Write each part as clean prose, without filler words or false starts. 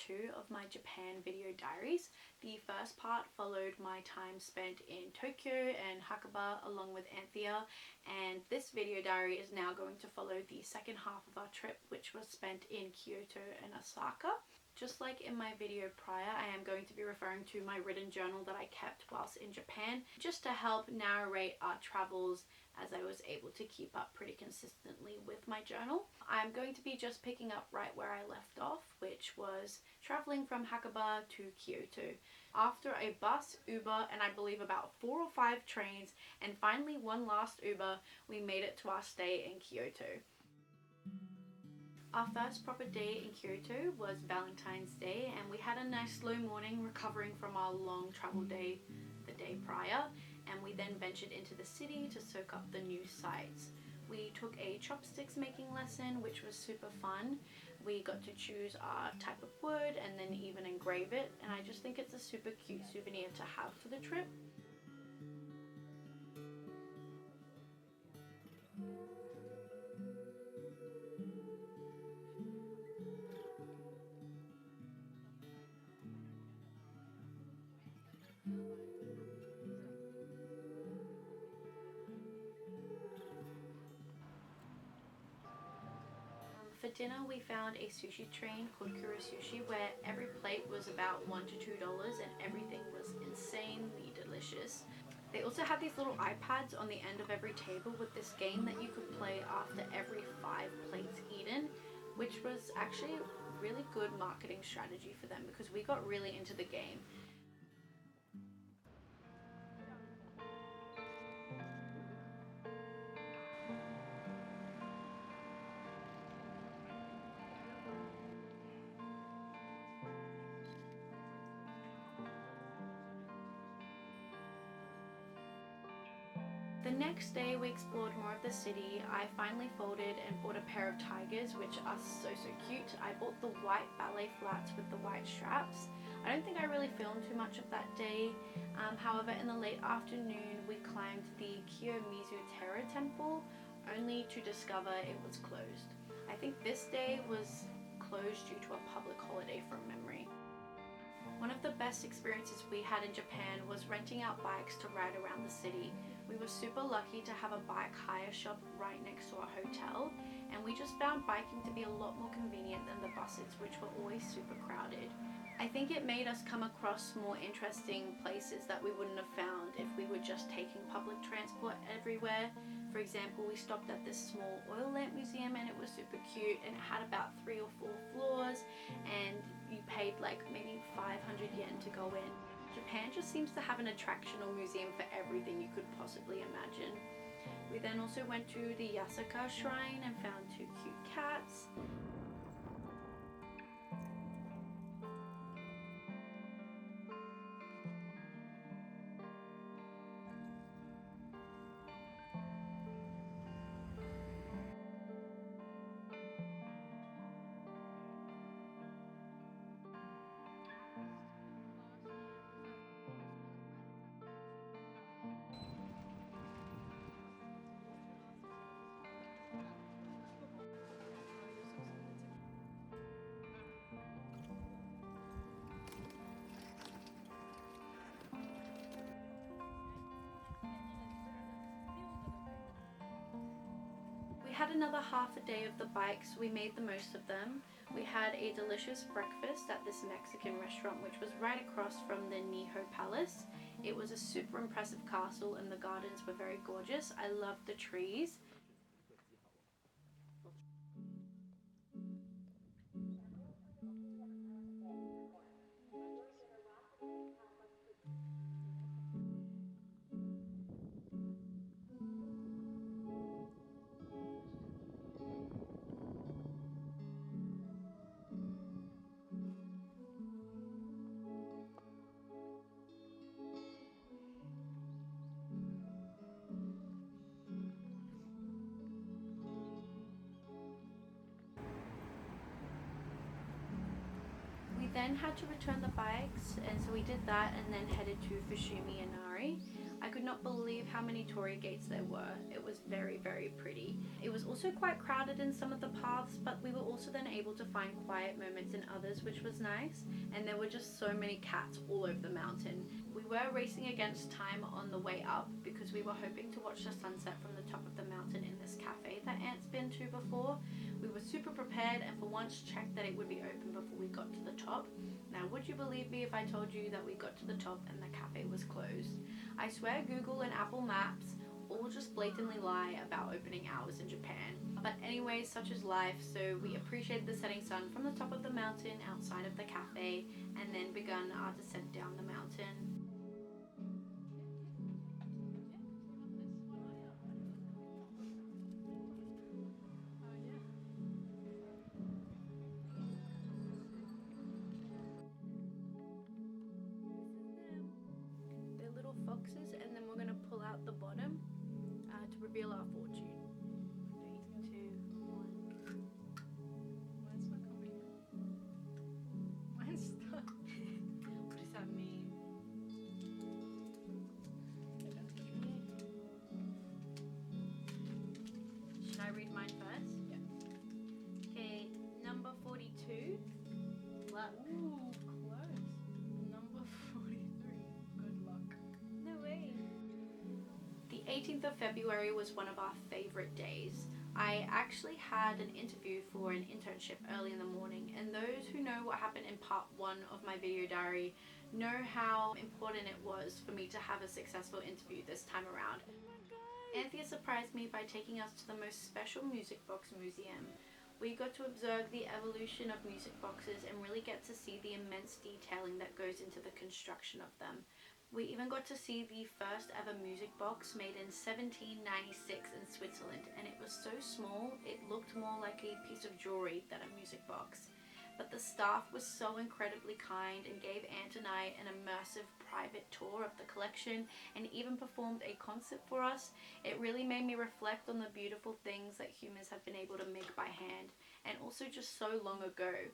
2 of my Japan video diaries. The first part followed my time spent in Tokyo and Hakuba along with Anthea, and this video diary is now going to follow the second half of our trip, which was spent in Kyoto and Osaka. Just like in my video prior, I am going to be referring to my written journal that I kept whilst in Japan, just to help narrate our travels, as I was able to keep up pretty consistently with my journal. I'm going to be just picking up right where I left off, which was traveling from Hakuba to Kyoto. After a bus, Uber, and I believe about 4 or 5 trains, and finally one last Uber, we made it to our stay in Kyoto. Our first proper day in Kyoto was Valentine's Day, and we had a nice slow morning recovering from our long travel day the day prior, and we then ventured into the city to soak up the new sights. We took a chopsticks making lesson, which was super fun. We got to choose our type of wood and then even engrave it, and I just think it's a super cute souvenir to have for the trip. For dinner, we found a sushi train called Kura Sushi where every plate was about $1 to $2 and everything was insanely delicious. They also had these little iPads on the end of every table with this game that you could play after every 5 plates eaten, which was actually a really good marketing strategy for them because we got really into the game. The next day we explored more of the city. I finally folded and bought a pair of tigers, which are so cute. I bought the white ballet flats with the white straps. I don't think I really filmed too much of that day. However, in the late afternoon we climbed the Kiyomizu Terra temple, only to discover it was closed. I think this day was closed due to a public holiday from memory. One of the best experiences we had in Japan was renting out bikes to ride around the city. We were super lucky to have a bike hire shop right next to our hotel, and we just found biking to be a lot more convenient than the buses, which were always super crowded. I think it made us come across more interesting places that we wouldn't have found if we were just taking public transport everywhere. For example, we stopped at this small oil lamp museum and it was super cute, and it had about 3 or 4 floors, and you paid like maybe 500 yen to go in. Japan just seems to have an attractional museum for everything you could possibly imagine. We then also went to the Osaka shrine and found 2 cute cats. We had another half a day of the bikes. We made the most of them. We had a delicious breakfast at this Mexican restaurant, which was right across from the Niho Palace. It was a super impressive castle and the gardens were very gorgeous. I loved the trees. Then had to return the bikes, and so we did that and then headed to Fushimi Inari. I could not believe how many torii gates there were. It was very, very pretty. It was also quite crowded in some of the paths, but we were also then able to find quiet moments in others, which was nice. And there were just so many cats all over the mountain. We were racing against time on the way up because we were hoping to watch the sunset from the top of the mountain in this cafe that Ant's been to before. We were super prepared and for once checked that it would be open before we got to the top. Now, would you believe me if I told you that we got to the top and the cafe was closed? I swear Google and Apple Maps all just blatantly lie about opening hours in Japan. But anyways, such is life, so we appreciated the setting sun from the top of the mountain outside of the cafe and then begun our descent down the mountain. They're little foxes, and then we're going to pull out the bottom to reveal our fortune. 3, 2, 1. Mine's not coming. Mine's stuck. What does that mean? Should I read mine first? Yeah. Okay, number 42. Luck. Ooh, close. Number 43. Good luck. No way. The 18th of February was one of our favorite days. I actually had an interview for an internship early in the morning, and those who know what happened in part 1 of my video diary know how important it was for me to have a successful interview this time around. Anthea surprised me by taking us to the most special music box museum. We got to observe the evolution of music boxes and really get to see the immense detailing that goes into the construction of them. We even got to see the first ever music box made in 1796 in Switzerland, and it was so small it looked more like a piece of jewelry than a music box. But the staff was so incredibly kind and gave Ant and I an immersive private tour of the collection and even performed a concert for us. It really made me reflect on the beautiful things that humans have been able to make by hand, and also just so long ago.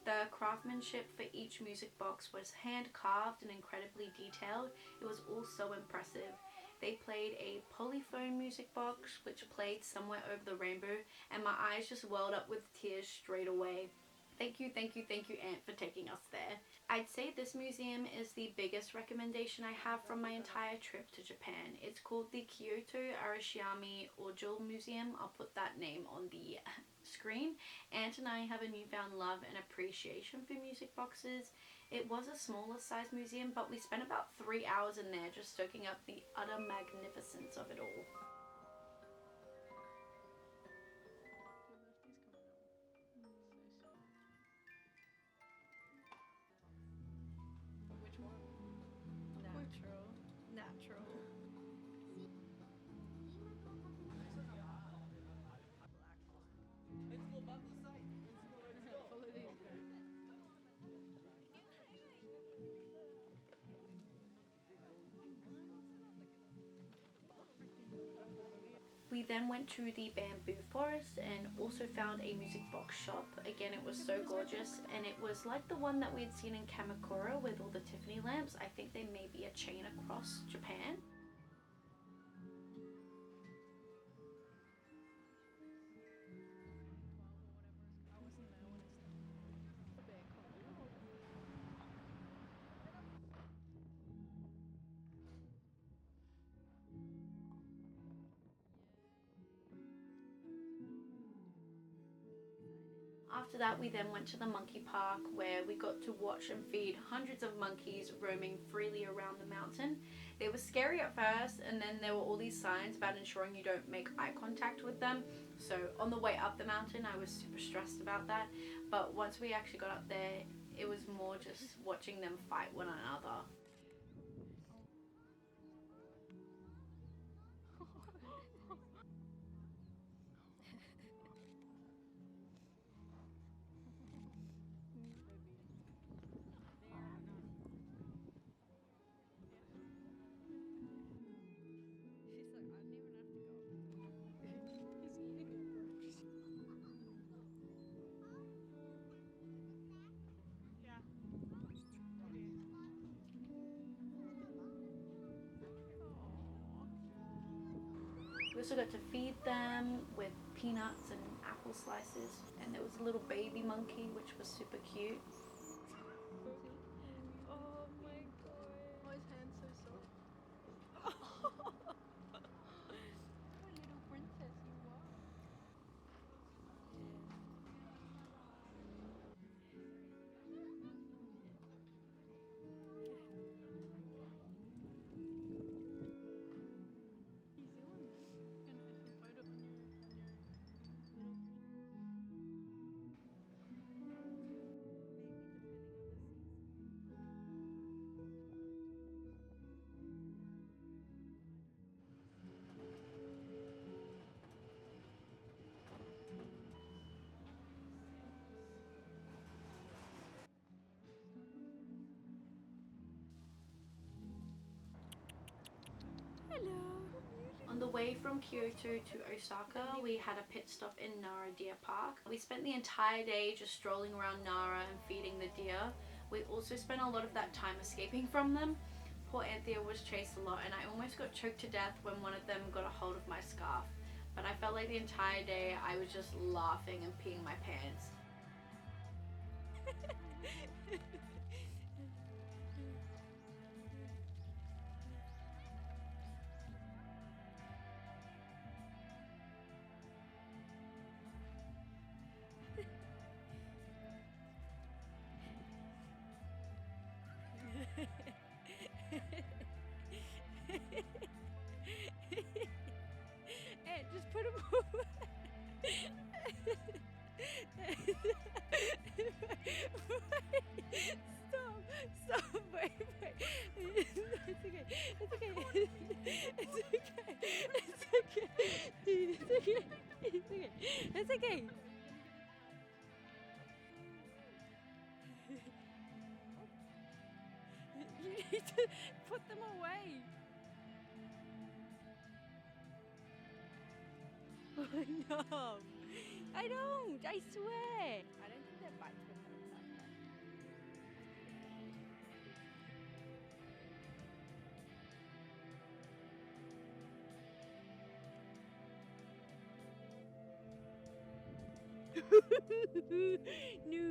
The craftsmanship for each music box was hand carved and incredibly detailed. It was all so impressive. They played a polyphone music box which played Somewhere Over the Rainbow, and my eyes just welled up with tears straight away. Thank you, Ant, for taking us there. I'd say this museum is the biggest recommendation I have from my entire trip to Japan. It's called the Kyoto Arashiyama Ojo Museum. I'll put that name on the screen. Ant and I have a newfound love and appreciation for music boxes. It was a smaller size museum, but we spent about 3 hours in there just soaking up the utter magnificence of it all. Which one? Natural. Natural. Follow these guys. We then went to the bamboo forest and also found a music box shop. Again, it was so gorgeous, and it was like the one that we had seen in Kamakura with all the Tiffany lamps. I think they may be a chain across Japan. After that, we then went to the monkey park where we got to watch and feed hundreds of monkeys roaming freely around the mountain. They were scary at first, and then there were all these signs about ensuring you don't make eye contact with them. So on the way up the mountain, I was super stressed about that. But once we actually got up there, it was more just watching them fight one another. We also got to feed them with peanuts and apple slices, and there was a little baby monkey which was super cute. Oh my god. Oh, his hand's so soft. What a little princess you are. New Zealand. Gonna get some photos on your little maybe depending on the season. Hello. On the way from Kyoto to Osaka, we had a pit stop in Nara Deer Park. We spent the entire day just strolling around Nara and feeding the deer. We also spent a lot of that time escaping from them. Poor Anthea was chased a lot and I almost got choked to death when one of them got a hold of my scarf. But I felt like the entire day I was just laughing and peeing my pants. Hey, just put him away. Stop, wait. It's okay. It's okay. It's okay. You need to put them away. Oh, no, I don't. I swear. I don't think their bites would hurt that bad. No.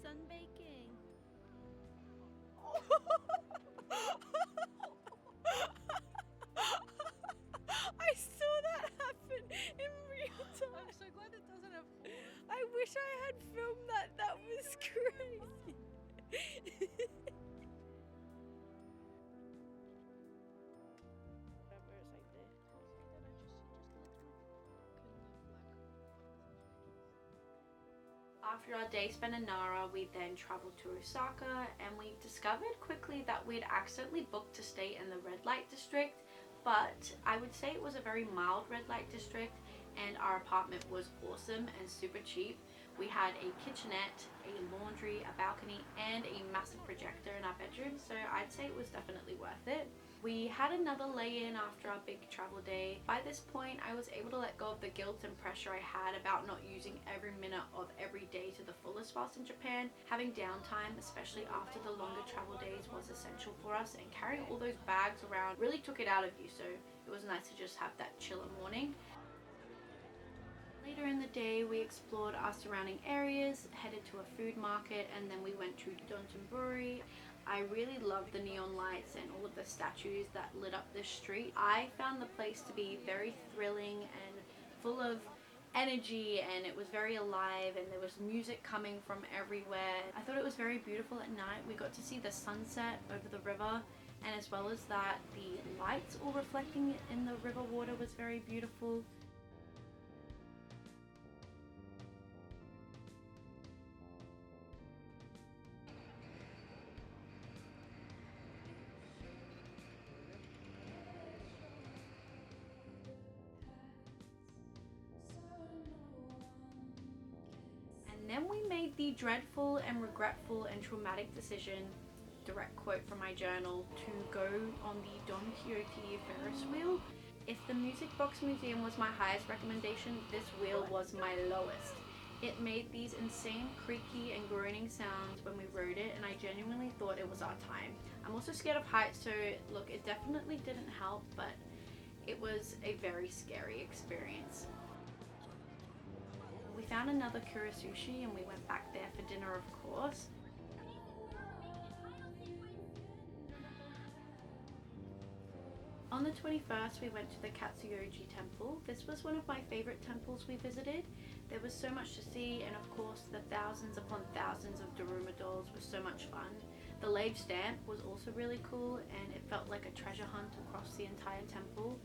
Sunbaking. I saw that happen in real time. I'm so glad it doesn't have horns. I wish I had filmed that. That was crazy. Whatever, it's like this. After our day spent in Nara, we then traveled to Osaka and we discovered quickly that we'd accidentally booked to stay in the red light district, but I would say it was a very mild red light district and our apartment was awesome and super cheap. We had a kitchenette, a laundry, a balcony, and a massive projector in our bedroom, so I'd say it was definitely worth it. We had another lay-in after our big travel day. By this point, I was able to let go of the guilt and pressure I had about not using every minute of every day to the fullest whilst in Japan. Having downtime, especially after the longer travel days, was essential for us, and carrying all those bags around really took it out of you, so it was nice to just have that chiller morning. Later in the day, we explored our surrounding areas, headed to a food market, and then we went to Dotonbori. I really loved the neon lights and all of the statues that lit up this street. I found the place to be very thrilling and full of energy, and it was very alive, and there was music coming from everywhere. I thought it was very beautiful at night. We got to see the sunset over the river, and as well as that, the lights all reflecting in the river water was very beautiful. And then we made the dreadful and regretful and traumatic decision direct quote from my journal, to go on the Don Quixote Ferris wheel. If the Music Box Museum was my highest recommendation, this wheel was my lowest. It made these insane creaky and groaning sounds when we rode it, and I genuinely thought it was our time. I'm also scared of heights, so look, it definitely didn't help, but it was a very scary experience. We found another Kura Sushi and we went back there for dinner, of course. On the 21st, we went to the Katsuyoji Temple. This was one of my favorite temples we visited. There was so much to see, and of course the thousands upon thousands of Daruma dolls was so much fun. The Lage stamp was also really cool, and it felt like a treasure hunt across the entire temple.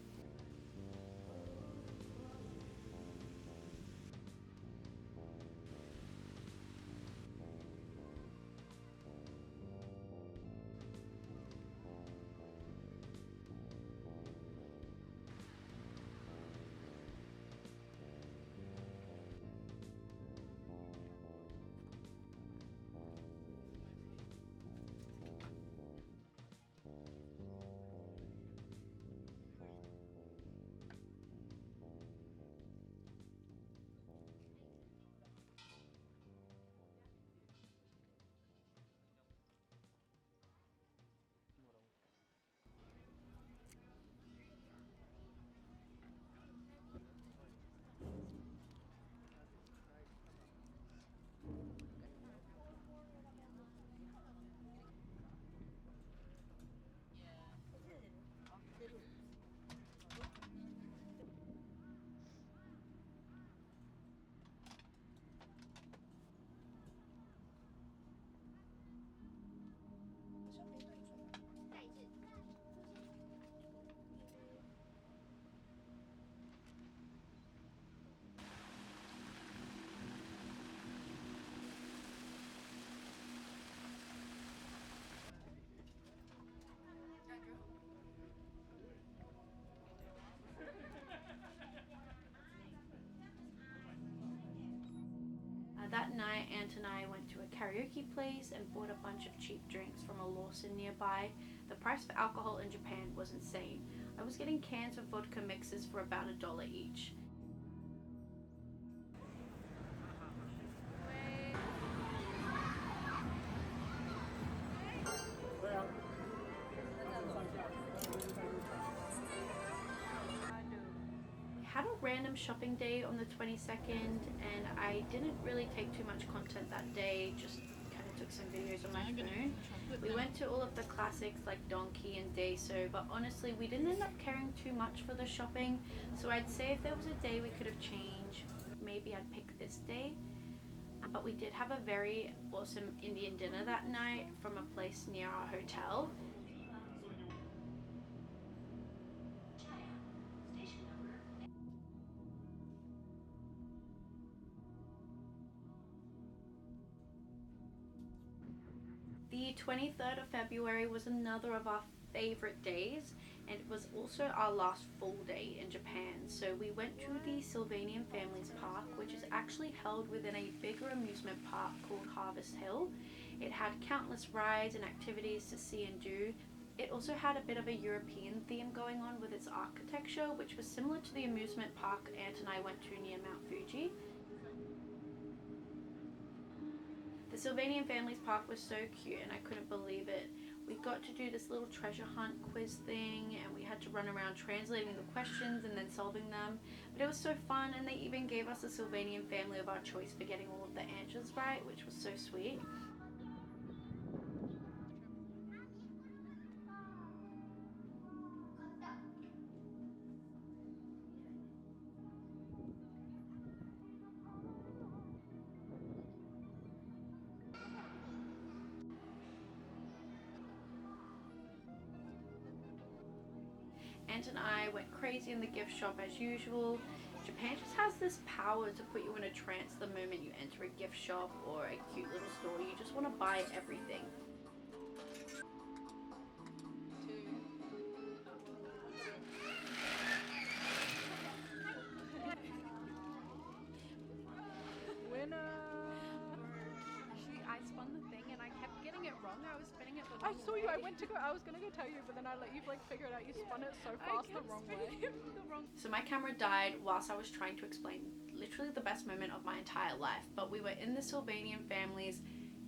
That night, Ant and I went to a karaoke place and bought a bunch of cheap drinks from a Lawson nearby. The price for alcohol in Japan was insane. I was getting cans of vodka mixes for about $1 each. Had a random shopping day on the 22nd, and I didn't really take too much content that day, just kind of took some videos on my phone. We went to all of the classics like Donkey and Daiso, but honestly we didn't end up caring too much for the shopping, so I'd say if there was a day we could have changed, maybe I'd pick this day. But we did have a very awesome Indian dinner that night from a place near our hotel. The 23rd of February was another of our favorite days, and it was also our last full day in Japan. So we went to the Sylvanian Families Park, which is actually held within a bigger amusement park called Harvest Hill. It had countless rides and activities to see and do. It also had a bit of a European theme going on with its architecture, which was similar to the amusement park Ant and I went to near Mount Fuji. The Sylvanian Families Park was so cute and I couldn't believe it. We got to do this little treasure hunt quiz thing, and we had to run around translating the questions and then solving them. But it was so fun, and they even gave us a Sylvanian family of our choice for getting all of the answers right, which was so sweet. Ant and I went crazy in the gift shop as usual. Japan just has this power to put you in a trance the moment you enter a gift shop or a cute little store. You just want to buy everything. I spun the thing and I kept getting it wrong. I was spinning it with I saw you. I was gonna go tell you, but then I let you like figure it out. You spun it so fast the wrong way. So my camera died whilst I was trying to explain literally the best moment of my entire life. But we were in the Sylvanian family's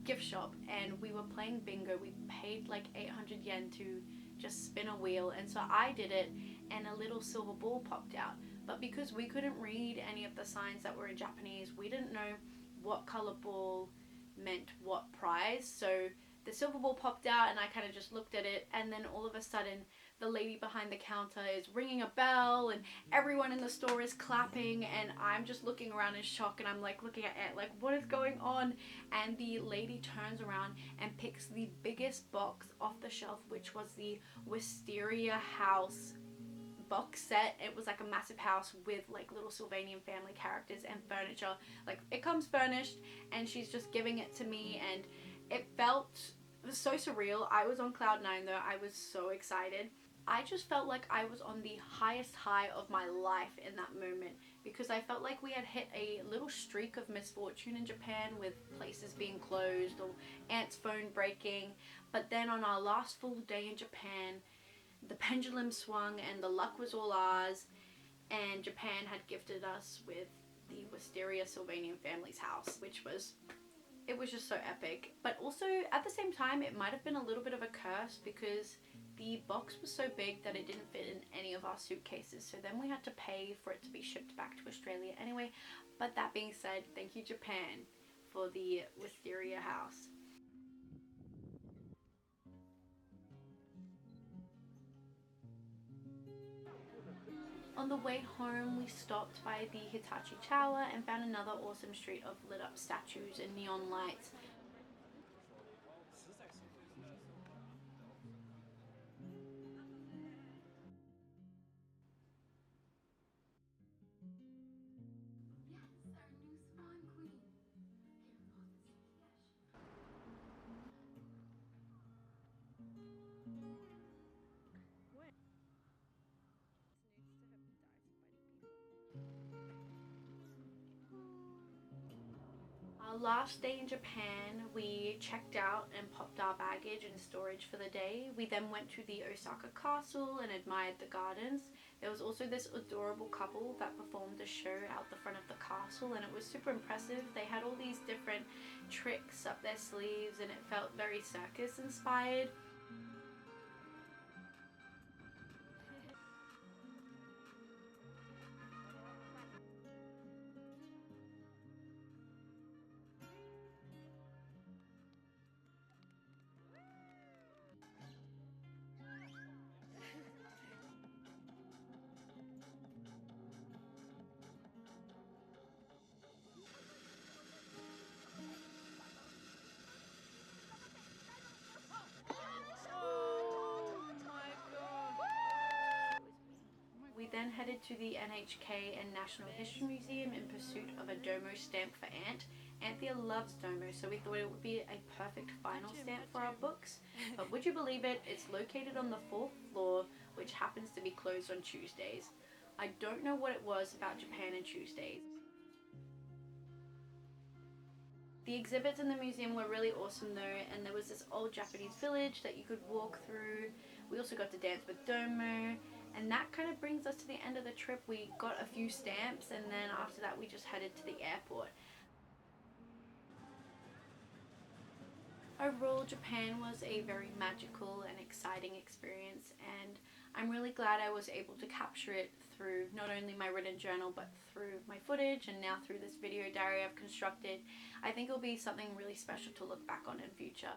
gift shop and we were playing bingo. We paid like 800 yen to just spin a wheel, and so I did it and a little silver ball popped out. But because we couldn't read any of the signs that were in Japanese, we didn't know what color ball meant what prize. So the silver ball popped out and I kind of just looked at it, and then all of a sudden the lady behind the counter is ringing a bell and everyone in the store is clapping, and I'm just looking around in shock, and I'm like looking at it like, what is going on? And the lady turns around and picks the biggest box off the shelf, which was the Wisteria House box set. It was like a massive house with like little Sylvanian family characters and furniture. Like, it comes furnished, and she's just giving it to me, and it was so surreal. I was on cloud 9 though. I was so excited. I just felt like I was on the highest high of my life in that moment, because I felt like we had hit a little streak of misfortune in Japan, with places being closed or aunt's phone breaking. But then on our last full day in Japan, the pendulum swung and the luck was all ours, and Japan had gifted us with the Wisteria Sylvanian family's house, which was, it was just so epic. But also at the same time, it might have been a little bit of a curse, because the box was so big that it didn't fit in any of our suitcases, so then we had to pay for it to be shipped back to Australia anyway. But that being said, thank you Japan for the Wisteria house. On the way home, we stopped by the Hitachi Tower and found another awesome street of lit up statues and neon lights. Our last day in Japan, we checked out and popped our baggage in storage for the day. We then went to the Osaka castle and admired the gardens. There was also this adorable couple that performed a show out the front of the castle, and it was super impressive. They had all these different tricks up their sleeves and it felt very circus inspired. We then headed to the NHK and National History Museum in pursuit of a domo stamp for Ant. Anthea loves domo, so we thought it would be a perfect final stamp for our books. But would you believe it? It's located on the 4th floor, which happens to be closed on Tuesdays. I don't know what it was about Japan and Tuesdays. The exhibits in the museum were really awesome though, and there was this old Japanese village that you could walk through. We also got to dance with domo, and that kind of brings us to the end of the trip. We got a few stamps, and then after that we just headed to the airport. Overall, Japan was a very magical and exciting experience, and I'm really glad I was able to capture it through not only my written journal but through my footage, and now through this video diary I've constructed. I think it'll be something really special to look back on in future.